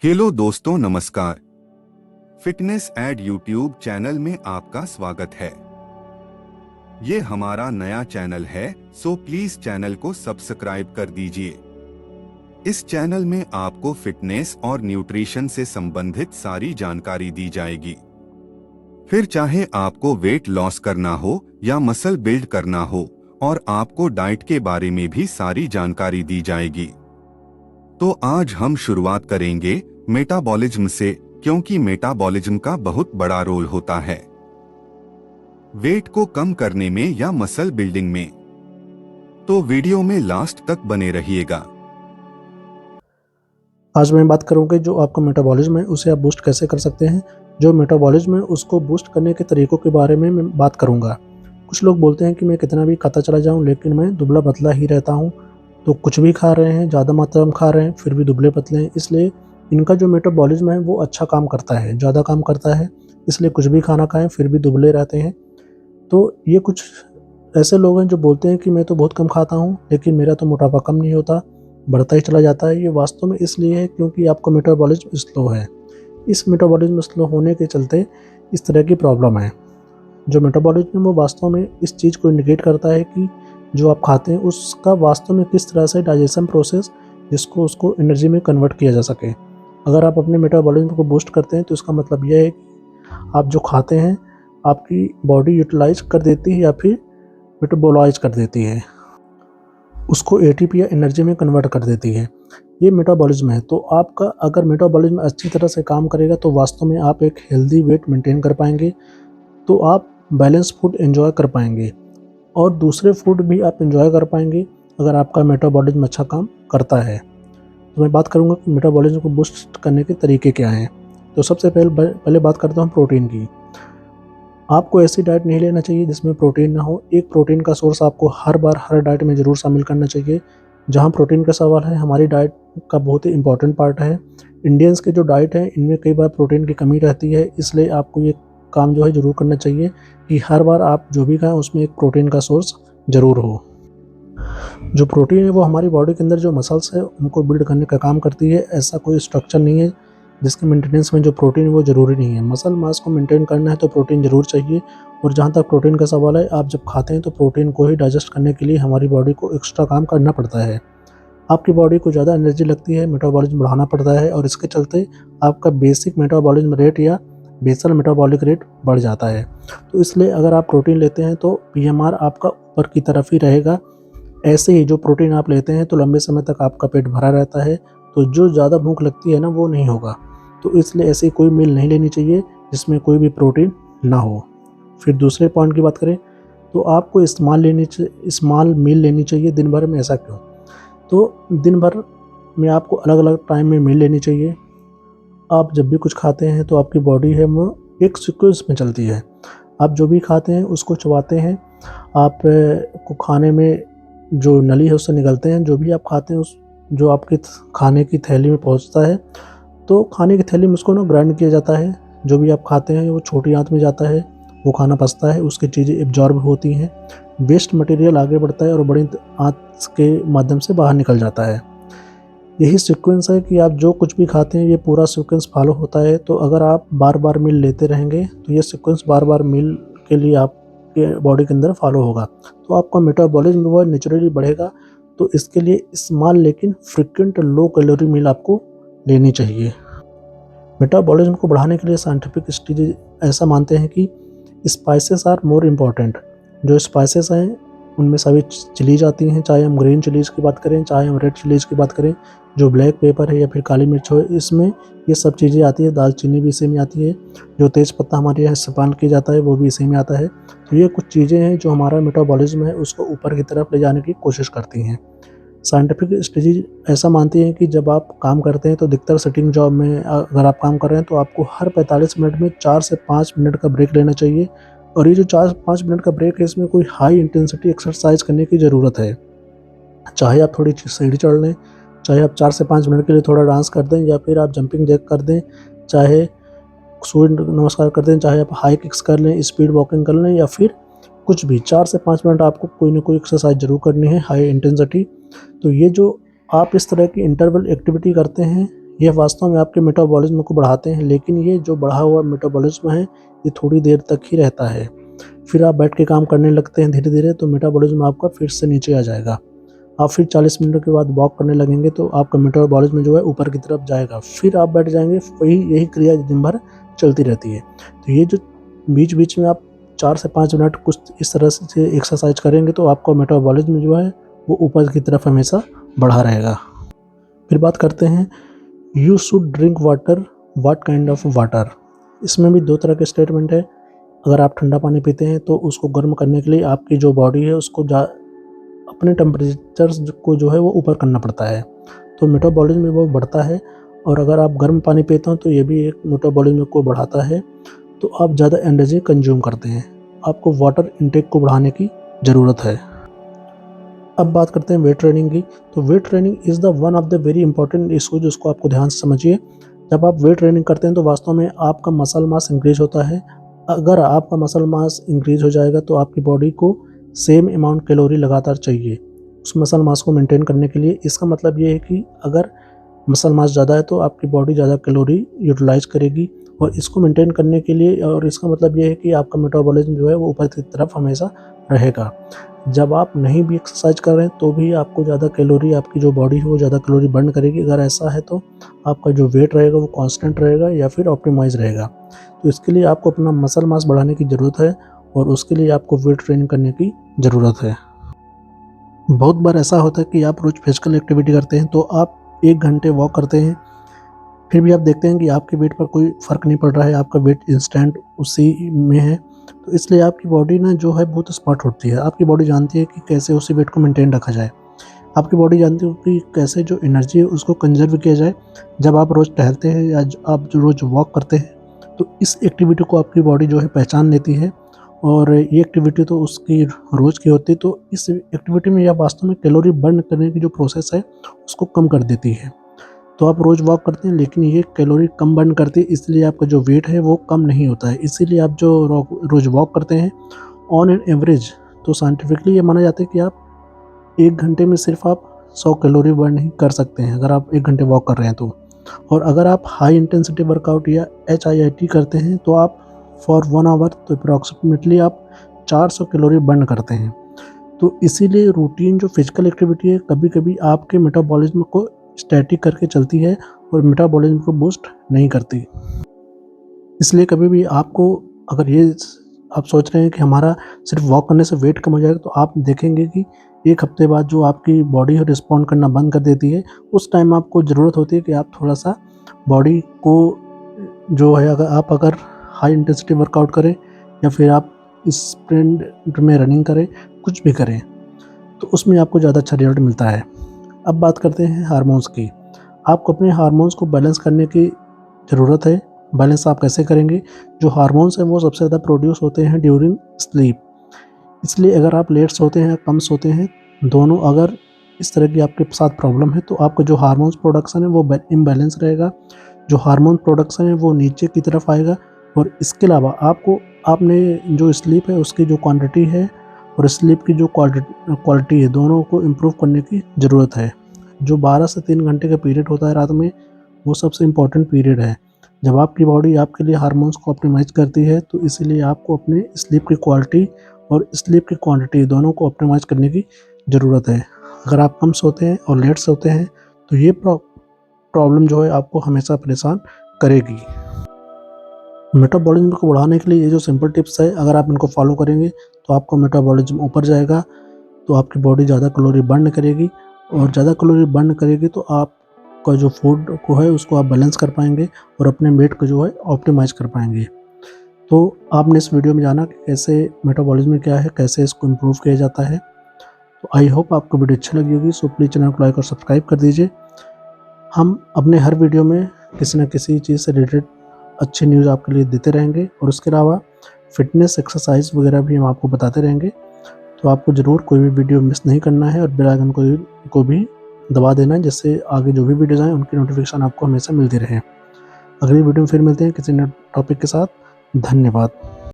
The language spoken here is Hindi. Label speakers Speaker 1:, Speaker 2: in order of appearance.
Speaker 1: हेलो दोस्तों, नमस्कार। फिटनेस एड यूट्यूब चैनल में आपका स्वागत है। ये हमारा नया चैनल है, सो प्लीज चैनल को सब्सक्राइब कर दीजिए। इस चैनल में आपको फिटनेस और न्यूट्रिशन से संबंधित सारी जानकारी दी जाएगी। फिर चाहे आपको वेट लॉस करना हो या मसल बिल्ड करना हो, और आपको डाइट के बारे में भी सारी जानकारी दी जाएगी। तो आज हम शुरुआत करेंगे मेटाबॉलिज्म से, क्योंकि मेटाबॉलिज्म का बहुत बड़ा रोल होता है वेट को कम करने में या मसल बिल्डिंग में। तो वीडियो में लास्ट तक बने रहिएगा।
Speaker 2: आज मैं बात करूंगा जो आपका मेटाबॉलिज्म है उसे आप बूस्ट कैसे कर सकते हैं। जो मेटाबॉलिज्म है उसको बूस्ट करने के तरीकों के बारे में मैं बात करूंगा। कुछ लोग बोलते हैं कि मैं कितना भी खाता चला जाऊं लेकिन मैं दुबला पतला ही रहता हूं। तो कुछ भी खा रहे हैं, ज़्यादा मात्रा में खा रहे हैं, फिर भी दुबले पतले हैं। इसलिए इनका जो मेटाबॉलिज्म है वो अच्छा काम करता है, ज़्यादा काम करता है। इसलिए कुछ भी खाना खाएं फिर भी दुबले रहते हैं। तो ये कुछ ऐसे लोग हैं जो बोलते हैं कि मैं तो बहुत कम खाता हूँ लेकिन मेरा तो मोटापा कम नहीं होता, बढ़ता ही चला जाता है। ये वास्तव में इसलिए है क्योंकि आपका मेटाबॉलिज्म स्लो है। इस मेटाबॉलिज्म स्लो होने के चलते इस तरह की प्रॉब्लम है। जो मेटाबॉलिज्म है वो वास्तव में इस चीज़ को इंडिकेट करता है कि जो आप खाते हैं उसका वास्तव में किस तरह से डाइजेशन प्रोसेस जिसको उसको एनर्जी में कन्वर्ट किया जा सके। अगर आप अपने मेटाबॉलिज्म को बूस्ट करते हैं तो इसका मतलब यह है कि आप जो खाते हैं आपकी बॉडी यूटिलाइज कर देती है या फिर मेटाबोलाइज कर देती है, उसको एटीपी या एनर्जी में कन्वर्ट कर देती है। ये मेटाबॉलिज्म है। तो आपका अगर मेटाबॉलिज्म अच्छी तरह से काम करेगा तो वास्तव में आप एक हेल्दी वेट मेंटेन कर पाएंगे। तो आप बैलेंस फूड एंजॉय कर पाएंगे और दूसरे फूड भी आप एंजॉय कर पाएंगे अगर आपका मेटाबॉलिज्म अच्छा काम करता है। तो मैं बात करूंगा कि मेटाबॉलिज्म को बूस्ट करने के तरीके क्या हैं। तो सबसे पहले बात करता हूँ प्रोटीन की। आपको ऐसी डाइट नहीं लेना चाहिए जिसमें प्रोटीन ना हो। एक प्रोटीन का सोर्स आपको हर बार हर डाइट में ज़रूर शामिल करना चाहिए। जहाँ प्रोटीन का सवाल है, हमारी डाइट का बहुत ही इंपॉर्टेंट पार्ट है। इंडियंस के जो डाइट है इनमें कई बार प्रोटीन की कमी रहती है, इसलिए आपको ये काम जो है ज़रूर करना चाहिए कि हर बार आप जो भी खाएं उसमें एक प्रोटीन का सोर्स ज़रूर हो। जो प्रोटीन है वो हमारी बॉडी के अंदर जो मसल्स है उनको बिल्ड करने का काम करती है। ऐसा कोई स्ट्रक्चर नहीं है जिसके मेंटेनेंस में जो प्रोटीन है वो ज़रूरी नहीं है। मसल मास को मेंटेन करना है तो प्रोटीन ज़रूर चाहिए। और जहाँ तक प्रोटीन का सवाल है, आप जब खाते हैं तो प्रोटीन को ही डाइजेस्ट करने के लिए हमारी बॉडी को एक्स्ट्रा काम करना पड़ता है। आपकी बॉडी को ज़्यादा एनर्जी लगती है, मेटाबॉलिज्म बढ़ाना पड़ता है और इसके चलते आपका बेसिक मेटाबॉलिज्म रेट या बेसल मेटाबॉलिक रेट बढ़ जाता है। तो इसलिए अगर आप प्रोटीन लेते हैं तो पीएमआर आपका ऊपर की तरफ ही रहेगा। ऐसे ही जो प्रोटीन आप लेते हैं तो लंबे समय तक आपका पेट भरा रहता है, तो जो ज़्यादा भूख लगती है ना वो नहीं होगा। तो इसलिए ऐसी कोई मील नहीं लेनी चाहिए जिसमें कोई भी प्रोटीन ना हो। फिर दूसरे पॉइंट की बात करें तो आपको स्मॉल मील लेनी चाहिए दिन भर में। ऐसा क्यों? तो दिन भर में आपको अलग अलग टाइम में मील लेनी चाहिए। आप जब भी कुछ खाते हैं तो आपकी बॉडी है वो एक सीक्वेंस में चलती है। आप जो भी खाते हैं उसको चबाते हैं, आप को खाने में जो नली है उससे निकलते हैं। जो भी आप खाते हैं उस जो आपके खाने की थैली में पहुंचता है, तो खाने की थैली में उसको ना ग्राइंड किया जाता है। जो भी आप खाते हैं वो छोटी आंत में जाता है, वो खाना पचता है, उसकी चीज़ें एब्जॉर्ब होती हैं, वेस्ट मटेरियल आगे बढ़ता है और बड़ी आंत के माध्यम से बाहर निकल जाता है। यही सीक्वेंस है कि आप जो कुछ भी खाते हैं ये पूरा सीक्वेंस फॉलो होता है। तो अगर आप बार बार मील लेते रहेंगे तो ये सीक्वेंस बार बार मील के लिए आपके बॉडी के अंदर फॉलो होगा, तो आपका मेटाबॉलिज्म वो नेचुरली बढ़ेगा। तो इसके लिए स्मॉल लेकिन फ्रिक्वेंट लो कैलोरी मील आपको लेनी चाहिए। मेटाबॉलिज्म को बढ़ाने के लिए साइंटिफिक स्टडी ऐसा मानते हैं कि स्पाइसेस आर मोर इम्पॉर्टेंट। जो स्पाइसेस हैं उनमें सभी चिलीज आती हैं, चाहे हम ग्रीन चिलीज़ की बात करें चाहे हम रेड चिलीज़ की बात करें। जो ब्लैक पेपर है या फिर काली मिर्च हो, इसमें ये सब चीज़ें आती है। दालचीनी भी इसी में आती है। जो तेज़ पत्ता हमारे यहाँ इस्तेमाल किया जाता है वो भी इसी में आता है। तो ये कुछ चीज़ें हैं जो हमारा मेटाबॉलिज्म है उसको ऊपर की तरफ ले जाने की कोशिश करती हैं। साइंटिफिक स्टडी ऐसा मानती है कि जब आप काम करते हैं तो अधिकतर सिटिंग जॉब में अगर आप काम कर रहे हैं तो आपको हर 45 मिनट में 4 से 5 मिनट का ब्रेक लेना चाहिए। और ये जो 4-5 मिनट का ब्रेक है इसमें कोई हाई इंटेंसिटी एक्सरसाइज करने की ज़रूरत है। चाहे आप थोड़ी सीढ़ी चढ़ लें, चाहे आप 4 से 5 मिनट के लिए थोड़ा डांस कर दें, या फिर आप जंपिंग जैक कर दें, चाहे सूर्य नमस्कार कर दें, चाहे आप हाई किक्स कर लें, स्पीड वॉकिंग कर लें, या फिर कुछ भी 4 से 5 मिनट आपको कोई ना कोई एक्सरसाइज ज़रूर करनी है हाई इंटेंसिटी। तो ये जो आप इस तरह की इंटरवल एक्टिविटी करते हैं ये वास्तव में आपके मेटाबॉलिज्म को बढ़ाते हैं, लेकिन ये जो बढ़ा हुआ मेटाबॉलिज्म है ये थोड़ी देर तक ही रहता है। फिर आप बैठ के काम करने लगते हैं धीरे-धीरे, तो मेटाबॉलिज्म आपका फिर से नीचे आ जाएगा। आप फिर 40 मिनट के बाद वॉक करने लगेंगे तो आपका मेटाबॉलिज्म जो है ऊपर की तरफ जाएगा। फिर आप बैठ जाएँगे, यही क्रिया दिन भर चलती रहती है। तो ये जो बीच-बीच में आप 4 से 5 मिनट कुछ इस तरह से एक्सरसाइज करेंगे तो आपका मेटाबॉलिज्म जो है वो ऊपर की तरफ हमेशा बढ़ा रहेगा। फिर बात करते हैं you should drink water, what kind of water. इसमें भी 2 तरह के स्टेटमेंट है। अगर आप ठंडा पानी पीते हैं तो उसको गर्म करने के लिए आपकी जो बॉडी है उसको अपने टेम्परेचर को जो है वो ऊपर करना पड़ता है, तो मेटाबॉलिज्म वो बढ़ता है। और अगर आप गर्म पानी पीते हो तो ये भी एक मेटाबॉलिज्म को बढ़ाता है, तो आप ज़्यादा एनर्जी कंज्यूम करते हैं। आपको वाटर इनटेक को बढ़ाने की ज़रूरत है। अब बात करते हैं वेट ट्रेनिंग की। तो weight training is the one of the very important issue, जिसको आपको ध्यान से समझिए। जब आप वेट ट्रेनिंग करते हैं तो वास्तव में आपका मसल मास इंक्रीज होता है। अगर आपका मसल मास इंक्रीज हो जाएगा तो आपकी बॉडी को सेम अमाउंट कैलोरी लगातार चाहिए उस मसल मास को मेंटेन करने के लिए। इसका मतलब ये है कि अगर मसल मास ज़्यादा है तो आपकी बॉडी ज़्यादा कैलोरी यूटिलाइज करेगी, और इसको मेंटेन करने के लिए, और इसका मतलब ये है कि आपका मेटाबॉलिज्म जो है वो ऊपर की तरफ हमेशा रहेगा। जब आप नहीं भी एक्सरसाइज कर रहे हैं तो भी आपको ज़्यादा कैलोरी, आपकी जो बॉडी है वो ज़्यादा कैलोरी बर्न करेगी। अगर ऐसा है तो आपका जो वेट रहेगा वो कांस्टेंट रहेगा या फिर ऑप्टिमाइज रहेगा। तो इसके लिए आपको अपना मसल मास बढ़ाने की ज़रूरत है, और उसके लिए आपको वेट ट्रेनिंग करने की ज़रूरत है। बहुत बार ऐसा होता है कि आप रोज़ फिजिकल एक्टिविटी करते हैं, तो आप 1 घंटे वॉक करते हैं, फिर भी आप देखते हैं कि आपके वेट पर कोई फ़र्क नहीं पड़ रहा है, आपका वेट इंस्टेंट उसी में है। तो इसलिए आपकी बॉडी ना जो है बहुत स्मार्ट होती है। आपकी बॉडी जानती है कि कैसे उसी वेट को मेंटेन रखा जाए। आपकी बॉडी जानती है कि कैसे जो एनर्जी है उसको कंजर्व किया जाए। जब आप रोज़ टहलते हैं या आप जो रोज़ वॉक करते हैं, तो इस एक्टिविटी को आपकी बॉडी जो है पहचान लेती है, और ये एक्टिविटी तो उसकी रोज़ की होती है। तो इस एक्टिविटी में यह वास्तव में कैलोरी बर्न करने की जो प्रोसेस है उसको कम कर देती है। तो आप रोज़ वॉक करते हैं लेकिन ये कैलोरी कम बर्न करती है, इसलिए आपका जो वेट है वो कम नहीं होता है। इसीलिए आप जो रोज़ वॉक करते हैं ऑन एन एवरेज, तो साइंटिफिकली ये माना जाता है कि आप 1 घंटे में सिर्फ आप 100 कैलोरी बर्न ही कर सकते हैं, अगर आप 1 घंटे वॉक कर रहे हैं तो। और अगर आप हाई इंटेंसिटी वर्कआउट या HIIT करते हैं तो आप फॉर 1 आवर तो अप्रॉक्सीमेटली आप 400 कैलोरी बर्न करते हैं। तो इसीलिए रूटीन जो फिजिकल एक्टिविटी है कभी-कभी आपके मेटाबॉलिज्म को स्टैटिक करके चलती है और मेटाबॉलिज्म को बूस्ट नहीं करती। इसलिए कभी भी आपको, अगर ये आप सोच रहे हैं कि हमारा सिर्फ वॉक करने से वेट कम हो जाएगा, तो आप देखेंगे कि 1 हफ्ते बाद जो आपकी बॉडी है रिस्पॉन्ड करना बंद कर देती है। उस टाइम आपको ज़रूरत होती है कि आप थोड़ा-सा बॉडी को जो है, अगर हाई इंटेंसिटी वर्कआउट करें या फिर आप स्प्रिंट में रनिंग करें, कुछ भी करें, तो उसमें आपको ज़्यादा अच्छा रिजल्ट मिलता है। अब बात करते हैं हार्मोन्स की। आपको अपने हार्मोन्स को बैलेंस करने की ज़रूरत है। बैलेंस आप कैसे करेंगे? जो हार्मोन्स हैं वो सबसे ज़्यादा प्रोड्यूस होते हैं ड्यूरिंग स्लीप। इसलिए अगर आप लेट सोते हैं, कम सोते हैं, दोनों अगर इस तरह की आपके साथ प्रॉब्लम है, तो आपका जो हार्मोन्स प्रोडक्शन है वो इम्बैलेंस रहेगा। जो हार्मोन प्रोडक्शन है वो नीचे की तरफ आएगा, और इसके अलावा आपने जो स्लीप है उसकी जो क्वांटिटी है और स्लीप की जो क्वालिटी है, दोनों को इम्प्रूव करने की ज़रूरत है। जो 12 से 3 घंटे का पीरियड होता है रात में, वो सबसे इम्पॉर्टेंट पीरियड है। जब आपकी बॉडी आपके लिए हार्मोन्स को ऑप्टिमाइज़ करती है, तो इसीलिए आपको अपने स्लीप की क्वालिटी और स्लीप की क्वांटिटी दोनों को ऑप्टिमाइज़ करने की ज़रूरत है। अगर आप कम सोते हैं और लेट सोते हैं तो ये प्रॉब्लम जो है आपको हमेशा परेशान करेगी। मेटाबॉलिज्म को बढ़ाने के लिए ये जो सिंपल टिप्स है, अगर आप इनको फॉलो करेंगे तो आपका मेटाबॉलिज्म ऊपर जाएगा, तो आपकी बॉडी ज़्यादा कैलोरी बर्न करेगी, और ज़्यादा कैलोरी बर्न करेगी तो आपका जो फूड को है उसको आप बैलेंस कर पाएंगे और अपने वेट को जो है ऑप्टिमाइज़ कर पाएंगे। तो आपने इस वीडियो में जाना कि कैसे मेटाबॉलिज्म क्या है, कैसे इसको इम्प्रूव किया जाता है। तो आई होप आपको वीडियो अच्छी लगी होगी। सो प्लीज़ चैनल को लाइक और सब्सक्राइब कर दीजिए। हम अपने हर वीडियो में किसी न किसी चीज़ से रिलेटेड अच्छी न्यूज़ आपके लिए देते रहेंगे, और उसके अलावा फिटनेस एक्सरसाइज वगैरह भी हम आपको बताते रहेंगे। तो आपको ज़रूर कोई भी वीडियो मिस नहीं करना है, और बेल आइकन को भी दबा देना है, जिससे आगे जो भी वीडियोज़ आएँ उनकी नोटिफिकेशन आपको हमेशा मिलती रहे। अगली वीडियो में फिर मिलते हैं किसी नए टॉपिक के साथ। धन्यवाद।